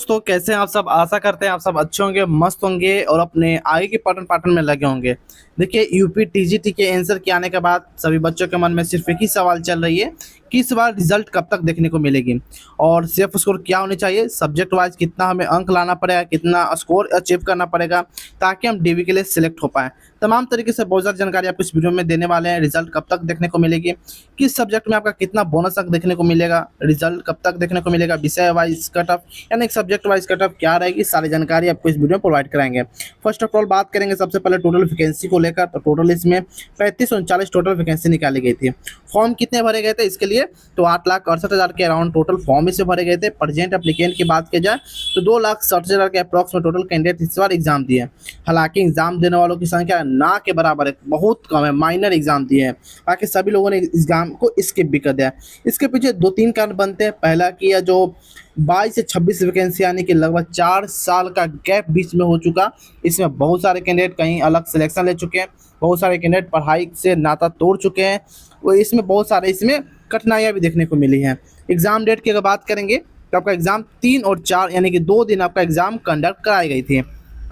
दोस्तों, कैसे हैं आप सब। आशा करते हैं आप सब अच्छे होंगे, मस्त होंगे और अपने आगे के पठन पाठन में लगे होंगे। देखिए, यूपी टीजीटी के आंसर के आने के बाद सभी बच्चों के मन में सिर्फ एक ही सवाल चल रही है कि इस बार रिजल्ट कब तक देखने को मिलेगी और सेफ स्कोर क्या होनी चाहिए, सब्जेक्ट वाइज कितना हमें अंक लाना पड़ेगा, कितना स्कोर अचीव करना पड़ेगा ताकि हम डीवी के लिए सिलेक्ट हो पाएँ। तमाम तरीके से बहुत ज़्यादा जानकारी आपको इस वीडियो में देने वाले हैं। रिजल्ट कब तक देखने को मिलेगी, किस सब्जेक्ट में आपका कितना बोनस अंक देखने को मिलेगा, रिजल्ट कब तक देखने को मिलेगा, विषय वाइज कट ऑफ यानी सब्जेक्ट वाइज कट ऑफ क्या रहेगी, सारी जानकारी आपको इस वीडियो में प्रोवाइड कराएंगे। फर्स्ट ऑफ ऑल बात करेंगे सबसे पहले टोटल वैकेंसी को लेकर। तो टोटल इसमें 3539 टोटल वैकेंसी निकाली गई थी। फॉर्म कितने भरे गए थे इसके लिए, तो 8,68,000 के अराउंड टोटल फॉर्म इसे भरे गए थे। प्रेजेंट एप्लीकेंट की बात की जाए तो 2,60,000 के अप्रॉक्स में टोटल कैंडिडेट इस बार एग्जाम दिए। हालांकि एग्जाम देने वालों की संख्या ना के बराबर है, बहुत कम है, माइनर एग्जाम दिए हैं। बाकी सभी लोगों ने एग्जाम को स्किप भी कर दिया। इसके पीछे 2-3 कारण बनते हैं। पहला कि यह जो 22 से 26 वैकेंसी यानी कि लगभग 4 साल का गैप बीच में हो चुका। इसमें बहुत सारे कैंडिडेट कहीं अलग सिलेक्शन ले चुके हैं, बहुत सारे कैंडिडेट पढ़ाई से नाता तोड़ चुके हैं। वो इसमें बहुत सारे इसमें कठिनाइयाँ भी देखने को मिली हैं। एग्ज़ाम डेट की अगर बात करेंगे तो आपका एग्ज़ाम 3 और 4 यानी कि 2 दिन आपका एग्ज़ाम कंडक्ट कराई गई थी।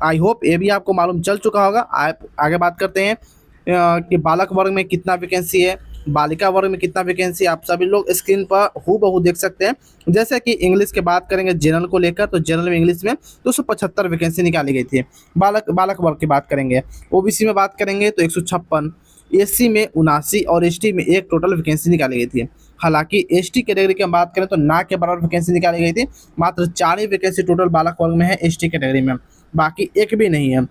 आई होप ये भी आपको मालूम चल चुका होगा। आप आगे बात करते हैं कि बालक वर्ग में कितना वैकेंसी है, बालिका वर्ग में कितना वैकेंसी, आप सभी लोग स्क्रीन पर हूबहू देख सकते हैं। जैसे कि इंग्लिश की बात करेंगे जनरल को लेकर, तो जनरल में इंग्लिश में 275 वैकेंसी निकाली गई थी। बालक वर्ग की बात करेंगे, ओबीसी में बात करेंगे तो 156, एससी में 79 और एसटी में 1 टोटल वैकेंसी निकाली गई थी। हालांकि एसटी कैटेगरी की हम बात करें तो ना के बराबर वैकेंसी निकाली गई थी। मात्र 4 ही वैकेंसी टोटल बालक वर्ग में है एसटी कैटेगरी में, बाकी एक भी नहीं है।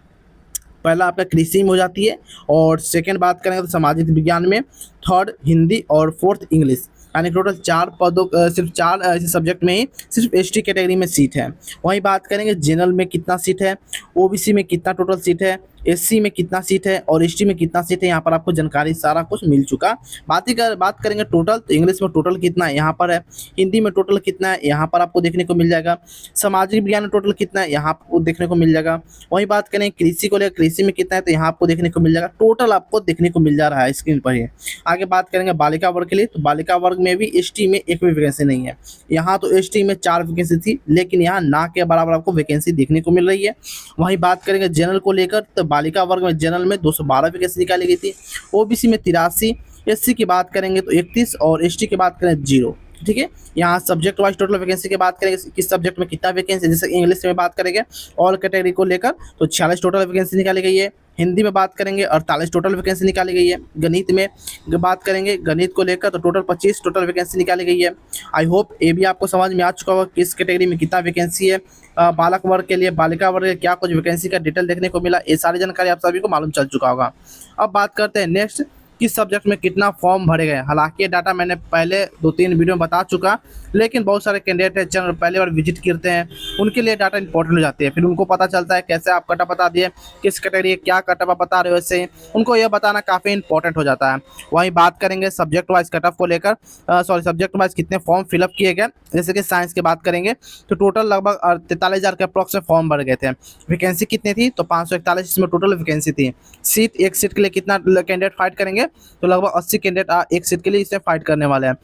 पहला आपका कृषि में हो जाती है और सेकंड बात करेंगे तो सामाजिक विज्ञान में, थर्ड हिंदी और फोर्थ इंग्लिश, यानी टोटल 4 पदों सिर्फ 4 ऐसे सब्जेक्ट में ही सिर्फ एसटी कैटेगरी में सीट है। वहीं बात करेंगे जनरल में कितना सीट है, ओबीसी में कितना टोटल सीट है, एससी में कितना सीट है और एसटी में कितना सीट है, यहाँ पर आपको जानकारी सारा कुछ मिल चुका। बात करेंगे टोटल, तो इंग्लिश में टोटल कितना है यहाँ पर है, हिंदी में टोटल कितना है यहाँ पर आपको देखने को मिल जाएगा, सामाजिक विज्ञान में टोटल कितना है यहाँ आपको देखने को मिल जाएगा। वहीं बात करें कृषि को लेकर, कृषि में कितना है तो यहाँ आपको देखने को मिल जाएगा। टोटल आपको देखने को मिल जा रहा है स्क्रीन पर ही। आगे बात करेंगे बालिका वर्ग के लिए, तो बालिका वर्ग में भी एसटी में एक भी वैकेंसी नहीं है। यहाँ तो एसटी में 4 वैकेंसी थी, लेकिन यहाँ ना के बराबर आपको वैकेंसी देखने को मिल रही है। वहीं बात करेंगे जनरल को लेकर, तो बालिका वर्ग में जनरल में 212 वैकेंसी निकाली गई थी, ओबीसी में 83, एससी की बात करेंगे तो 31 और एसटी की बात करें 0। ठीक है, यहाँ सब्जेक्ट वाइज टोटल वैकेंसी की बात करेंगे, किस सब्जेक्ट में कितना वैकेंसी, जैसे इंग्लिश में बात करेंगे ऑल कैटेगरी को लेकर तो 46 टोटल वैकेंसी निकाली गई है। हिंदी में बात करेंगे 48 टोटल वैकेंसी निकाली गई है। गणित में बात करेंगे, गणित को लेकर तो टोटल 25 टोटल वैकेंसी निकाली गई है। आई होप ये भी आपको समझ में आ चुका होगा किस कैटेगरी में कितना वैकेंसी है। बालक वर्ग के लिए, बालिका वर्ग के क्या कुछ वैकेंसी का डिटेल देखने को मिला, ये सारी जानकारी आप सभी को मालूम चल चुका होगा। अब बात करते हैं नेक्स्ट, किस सब्जेक्ट में कितना फॉर्म भरे गए। हालांकि ये डाटा मैंने पहले 2-3 वीडियो में बता चुका, लेकिन बहुत सारे कैंडिडेट है चैनल पहली बार विजिट करते हैं, उनके लिए डाटा इंपॉर्टेंट हो जाती है। फिर उनको पता चलता है कैसे आप कटअप बता दिए, किस कैटेगरी क्या कटअप आप बता रहे हो, इससे उनको यह बताना काफ़ी इंपॉर्टेंट हो जाता है। वहीं बात करेंगे सब्जेक्ट वाइज कटअप को लेकर, सब्जेक्ट वाइज कितने फॉर्म फिलअप किए गए। जैसे कि साइंस की बात करेंगे तो टोटल लगभग 43,000 के अप्रॉक्स में फॉर्म भर गए थे। वैकेंसी कितनी थी, तो 541 इसमें टोटल वैकेंसी थी। सीट, एक सीट के लिए कितना कैंडिडेट फाइट करेंगे, तो लगभग 80 कैंडिडेट एक सीट के लिए इसमें फाइट करने वाले हैं।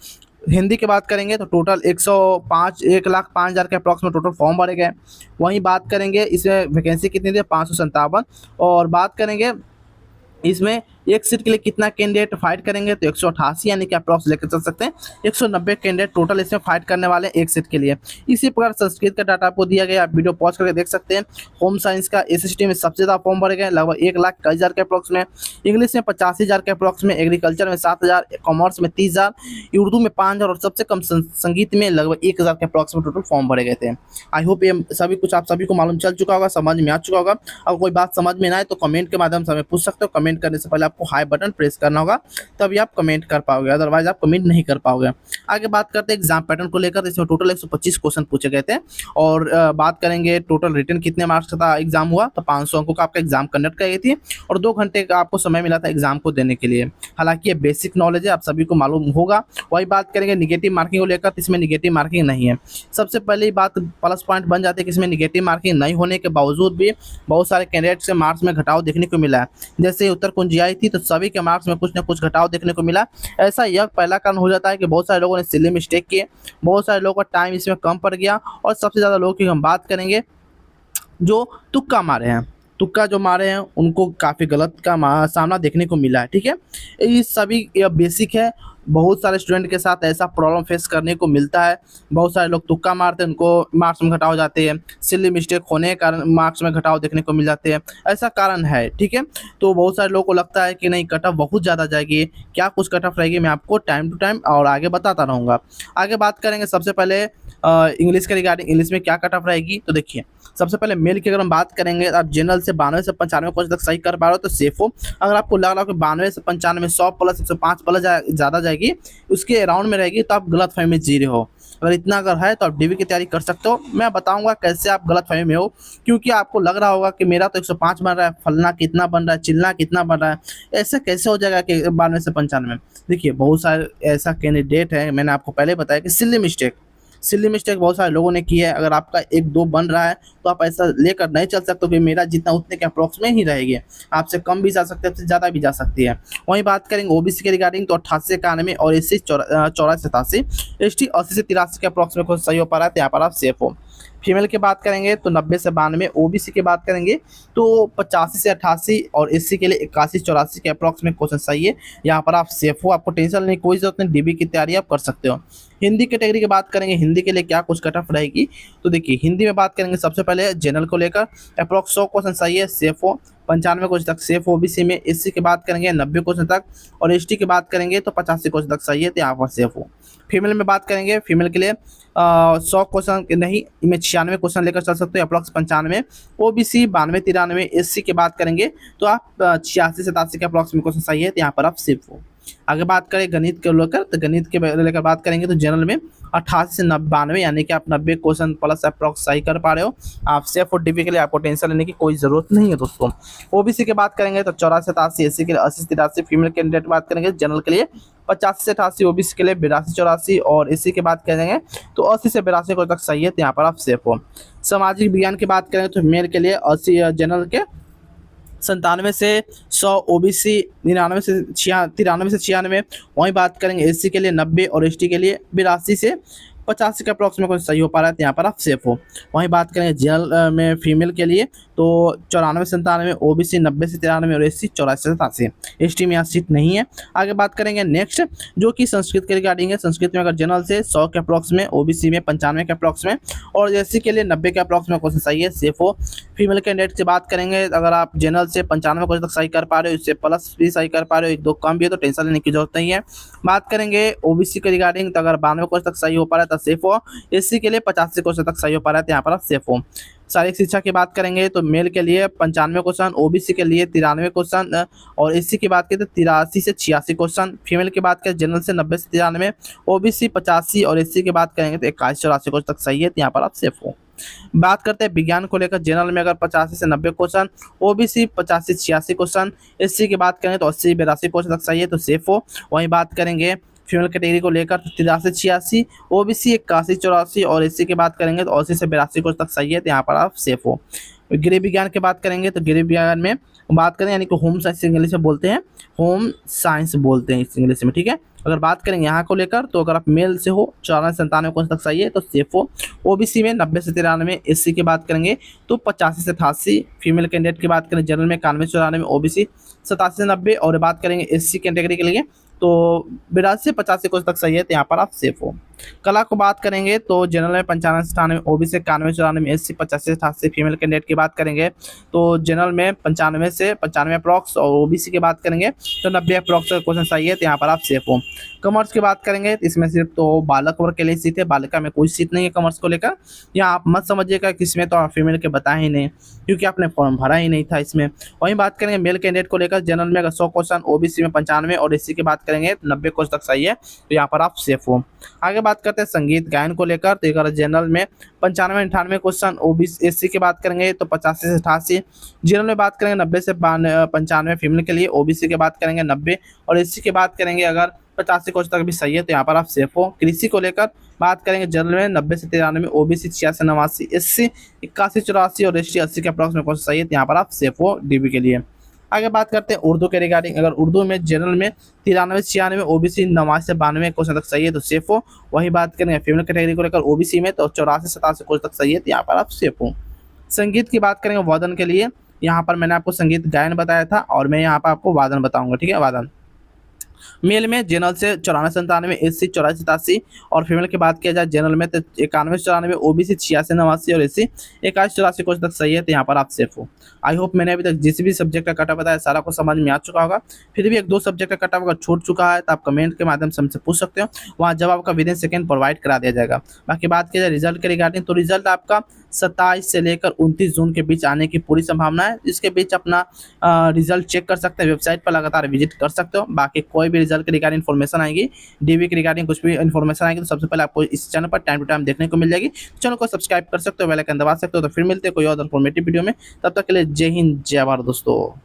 हिंदी की बात करेंगे तो टोटल 1,05,000 के अप्रॉक्स में टोटल फॉर्म भरे गए। वहीं बात करेंगे इसमें वैकेंसी कितनी थी, 557। और बात करेंगे इसमें एक सीट के लिए कितना कैंडिडेट फाइट करेंगे, तो 188 यानी कि अप्रॉक्स लेकर चल सकते हैं 190 कैंडिडेट टोटल इसमें फाइट करने वाले एक सीट के लिए। इसी प्रकार संस्कृत का डाटा आपको दिया गया, आप वीडियो पॉज करके देख सकते हैं। होम साइंस का एसएसटी में सबसे ज़्यादा फॉर्म भरे गए, लगभग 1,21,000 के अप्रॉक्स में। इंग्लिश में 85,000 के अप्रॉक्स में, एग्रीकल्चर में 7,000, कॉमर्स में 30,000, उर्दू में 5,000 और सबसे कम संगीत में लगभग 1,000 के अप्रॉक्स में टोटल फॉर्म भरे गए थे। आई होप ये सभी कुछ आप सभी को मालूम चल चुका होगा, समझ में आ चुका होगा। अगर कोई बात समझ में ना आए तो कमेंट के माध्यम से हमें पूछ सकते हो। कमेंट करने से पहले आपको हाई बटन प्रेस करना होगा, तभी आप कमेंट कर पाओगे, अदरवाइज आप कमेंट नहीं कर पाओगे। आगे बात करते हैं एग्जाम पैटर्न को लेकर। इसमें टोटल 125 क्वेश्चन पूछे गए थे और बात करेंगे टोटल रिटन कितने मार्क्स का एग्जाम हुआ, तो 500 अंकों का आपका एग्जाम कंडक्ट की गई थी और 2 घंटे का आपको समय मिला था एग्जाम को देने के लिए। हालांकि ये बेसिक नॉलेज है, आप सभी को मालूम होगा। वही बात करेंगे निगेटिव मार्किंग को लेकर, इसमें निगेटिव मार्किंग नहीं है। सबसे पहले बात प्लस पॉइंट बन जाती है कि इसमें निगेटिव मार्किंग नहीं होने के बावजूद भी बहुत सारे कैंडिडेट से मार्क्स में घटाव देखने को मिला है। जैसे उत्तर कुंज आई थी थी तो सभी के मार्क्स में कुछ ना कुछ घटाव देखने को मिला। ऐसा यह पहला कारण हो जाता है कि बहुत सारे लोगों ने सिली मिस्टेक किए, बहुत सारे लोगों का टाइम इसमें कम पड़ गया, और सबसे ज़्यादा लोगों की हम बात करेंगे जो तुक्का मारे हैं। तुक्का जो मारे हैं उनको काफ़ी गलत का सामना देखने को मिला है, ठीक है। ये सभी यह बेसिक है। बहुत सारे स्टूडेंट के साथ ऐसा प्रॉब्लम फेस करने को मिलता है। बहुत सारे लोग तुक्का मारते हैं, उनको मार्क्स में घटाव हो जाते हैं। सिली मिस्टेक होने के कारण मार्क्स में घटाव देखने को मिल जाते हैं। ऐसा कारण है, ठीक है। तो बहुत सारे लोगों को लगता है कि नहीं कट ऑफ बहुत ज़्यादा जाएगी, क्या कुछ कट ऑफ रहेगी, मैं आपको टाइम टू टाइम और आगे बताता रहूँगा। आगे बात करेंगे सबसे पहले इंग्लिश के रिगार्डिंग, इंग्लिश में क्या कट ऑफ रहेगी। तो देखिए सबसे पहले मेल की अगर हम बात करेंगे, आप जनरल से 92 से 95 क्वेश्चन तक सही कर पा रहे हो तो सेफ हो। अगर आपको लग रहा हो कि 92 से 95 100 प्लस 105 प्लस ज़्यादा जाएगी, उसके अराउंड में रहेगी, तो आप गलत फहमी में जी रहे हो। अगर इतना अगर है तो आप डीबी की तैयारी कर सकते हो। मैं बताऊंगा कैसे आप गलत फहमी में हो, क्योंकि आपको लग रहा होगा कि मेरा तो 105 बन रहा है, फलना कितना बन रहा है, चिलना कितना बन रहा है, ऐसे कैसे हो जाएगा कि 92 से 95। देखिए बहुत सारे ऐसा कैंडिडेट है, मैंने आपको पहले बताया कि सिली मिस्टेक बहुत सारे लोगों ने की है। अगर आपका 1-2 बन रहा है तो आप ऐसा लेकर नहीं चल सकते कि मेरा जितना उतने के अप्रॉक्स में ही रहेगी, आपसे कम भी जा सकते हैं, आपसे ज़्यादा भी जा सकती है। वहीं बात करेंगे ओबीसी के रिगार्डिंग तो 88 से 91 और एससी 84 से 87, एसटी 80 से 83 के अप्रॉक्स में कुछ सही हो पा रहा है, तो यहाँ पर आप सेफ हो। फीमेल की बात करेंगे तो 90 से 92, ओबीसी की बात करेंगे तो 85 से 88 और एससी के लिए 81-84 के अप्रॉक्स में क्वेश्चन सही है, यहाँ पर आप सेफ हो। आपको टेंशन नहीं, कोई जरूरत नहीं, डीबी की तैयारी आप कर सकते हो। हिंदी कैटेगरी की बात करेंगे, हिंदी के लिए क्या कुछ कट ऑफ रहेगी। तो देखिए हिंदी में बात करेंगे सबसे पहले जनरल को लेकर अप्रॉक्स 100 क्वेश्चन सही है, सेफ हो। 95 क्वेश्चन तक सेफ हो ओबीसी में। एससी की बात करेंगे 90 क्वेश्चन तक, और एसटी की बात करेंगे तो 85 क्वेश्चन तक सही है, तो यहाँ पर सेफ हो। फीमेल में बात करेंगे, फीमेल के लिए 100 क्वेश्चन नहीं, इनमें 96 क्वेश्चन लेकर चल सकते हो, अप्रॉक्स 95। ओबीसी 92-93, एससी की बात करेंगे तो आप 86-87 के अप्रॉक्स में क्वेश्चन सही है, तो यहाँ पर आप सेफ हो। आगे बात करें गणित के लेकर, तो गणित के लेकर बात करेंगे तो जनरल में 88 से 92, यानी कि आप 90 क्वेश्चन प्लस अप्रॉक्स सही कर पा रहे हो, आप सेफ और डीबी के लिए आपको टेंशन लेने की कोई ज़रूरत नहीं है दोस्तों। ओबीसी की बात करेंगे तो 84-87, एससी के लिए 80-83, फीमेल कैंडिडेट की बात करेंगे जनरल के लिए 85 से 88, ओबीसी के लिए 82-84 और एससी की बात करेंगे तो 80 से 82 को तक सही है, तो यहाँ पर आप सेफ हो। सामाजिक विज्ञान की बात करेंगे तो मेल के लिए 80 जनरल के 97 से 100, ओबीसी 99 से 93 से 96। वहीं बात करेंगे एससी के लिए 90 और एसटी के लिए 82 से 85 के अप्रॉक्स में कुछ सही हो पा रहा है, तो यहाँ पर आप सेफ हो। वहीं बात करेंगे जनरल में फीमेल के लिए तो 94-97, ओबीसी 90 से 93 और एससी 84-87, एसटी में यहाँ सीट नहीं है। आगे बात करेंगे नेक्स्ट जो कि संस्कृत के रिगार्डिंग है। संस्कृत में अगर जनरल से 100 के अप्रॉक्स में, ओबीसी में 95 के अप्रॉक्स में और एससी के लिए 90 के अप्रॉक्स में क्वेश्चन सही है, सेफ हो। फीमेल कैंडिडेट से बात करेंगे, अगर आप जनरल से 95 क्वेश्चन तक सही कर पा रहे हो, इससे प्लस भी सही कर पा रहे हो, 1-2 कम भी है तो टेंशन लेने की जरूरत नहीं है। बात करेंगे ओबीसी के रिगार्डिंग तो अगर 92 क्वेश्चन तक सही हो पा रहा है तो सेफ हो। एससी के लिए 85 क्वेश्चन तक सही हो पा रहा है, तो यहाँ पर आप सेफ हो। शारीरिक शिक्षा की बात करेंगे तो मेल के लिए 95 क्वेश्चन, ओबीसी के लिए 93 क्वेश्चन और एससी की बात करें तो 83 से 86 क्वेश्चन। फीमेल की बात करें जनरल से 90 से 93, ओबीसी 85 और एससी की बात करेंगे तो 81-84 क्वेश्चन तक सही है, तो यहाँ पर आप सेफ हो। बात करते हैं विज्ञान को लेकर, जनरल में अगर 85 से 90 क्वेश्चन, ओबीसी 85 से 86 क्वेश्चन, एससी की बात करें तो 80-82 क्वेश्चन तक सही है, तो सेफ हो। वहीं बात करेंगे फीमेल कैटेगरी को लेकर 83-86, ओबीसी 81-84 और एससी की बात करेंगे तो 80 से 82 क्वेश्चन तक सही है, तो यहाँ पर आप सेफ हो। गृह विज्ञान की बात करेंगे तो गृह विज्ञान में बात करें यानी कि होम साइंस इंग्लिश में बोलते हैं, होम साइंस बोलते हैं इस इंग्लिश में, ठीक है। अगर बात करेंगे यहाँ को लेकर तो अगर आप मेल से हो 94-97 क्वेश्चन तक सही है, तो सेफ हो। ओबीसी में 90 से 93, एससी की बात करेंगे तो 85 से 88, फीमेल कैंडिडेट की बात करें जनरल में 91-94, ओबीसी 87 से 90 और बात करेंगे एससी कैटेगरी के लिए तो 82 से 85 क्वेश्चन तक सही है, तो यहाँ पर आप सेफ हो। कला को बात करेंगे तो जनरल में 95 से 98, ओबीसी 91-94, एससी 85 से 88, फीमेल कैंडिडेट की बात करेंगे तो जनरल में 95 से 95 अप्रॉक्स और ओबीसी की बात करेंगे तो 90 अप्रॉक्स का क्वेश्चन सही है, तो यहाँ पर आप सेफ हो। कॉमर्स की बात करेंगे तो इसमें सिर्फ तो बालक वर्ग के लिए सीट है, बालिका में कोई सीट नहीं है कॉमर्स को लेकर। यहाँ आप मत समझिएगा कि इसमें तो आप फीमेल के बताए ही नहीं, क्योंकि आपने फॉर्म भरा ही नहीं था इसमें। वहीं बात करेंगे मेल कैंडिडेट को लेकर, जनरल में अगर 100 क्वेश्चन, ओबीसी में 95 और एससी की बात करेंगे 90 क्वेश्चन तक सही है, तो यहाँ पर आप सेफ हो। आगे बात करते हैं संगीत गायन को लेकर, तो अगर जनरल में 95-98 क्वेश्चन, ओबीसी एससी की बात करेंगे तो 85 से 88, जनरल में बात करेंगे 90 से 95 फीमेल के लिए, ओबीसी की बात करेंगे 90 और एससी की बात करेंगे अगर 85 क्वेश्चन तक भी सही है, तो यहाँ पर आप सेफ हो। कृषि को लेकर बात करेंगे जनरल में 90 से 93, ओबीसी 86-89, एससी 81-84 और एसटी 80 के अप्रॉक्स में क्वेश्चन सही है, तो यहाँ पर आप सेफ हो डीबी के लिए। आगे बात करते हैं उर्दू के रिगार्डिंग। अगर उर्दू में जनरल में 93 से 96, ओबीसी 89 से 92 क्वेश्चन तक सही है तो सेफ हो। वही बात करेंगे फीमेल कैटेगरी को लेकर ओबीसी में तो 84 से 87 क्वेश्चन तक सही है तो यहाँ पर आप सेफ हो। संगीत की बात करेंगे वादन के लिए, यहाँ पर मैंने आपको संगीत गायन बताया था और मैं यहाँ पर आपको वादन बताऊंगा, ठीक है। वादन मेल में जनरल से 94 से 97, एससी 84 87, और फीमेल की बात किया जाए जनरल में तो 91 से 94, ओबीसी 86 89 और एससी 81 84 कुछ तक सही है तो यहाँ पर आप सेफ हो। आई होप मैंने अभी तक जिस भी सब्जेक्ट का कटा बताया सारा को समझ में आ चुका होगा। फिर भी एक दो सब्जेक्ट का कटा अगर छूट चुका है तो आप कमेंट के माध्यम से हमसे पूछ सकते हो, वहाँ जवाब आपका विदिन सेकेंड प्रोवाइड करा दिया जाएगा। बाकी बात की जाए रिजल्ट के रिगार्डिंग तो रिजल्ट आपका 27 से लेकर 29 जून के बीच आने की पूरी संभावना है। इसके बीच अपना रिजल्ट चेक कर सकते हैं, वेबसाइट पर लगातार विजिट कर सकते हो। बाकी कोई भी रिजल्ट के रिगार्डिंग इन्फॉर्मेशन आएगी, डीवी के रिगार्डिंग कुछ भी इन्फॉर्मेशन आएगी तो सबसे पहले आपको इस चैनल पर टाइम टू टाइम देखने को मिल जाएगी। चैनल को सब्सक्राइब कर सकते हो, बेल आइकन दबा सकते हो। तो फिर मिलते हैं कोई और इन्फॉर्मेटिव वीडियो में, तब तक के लिए जय हिंद जय भारत दोस्तों।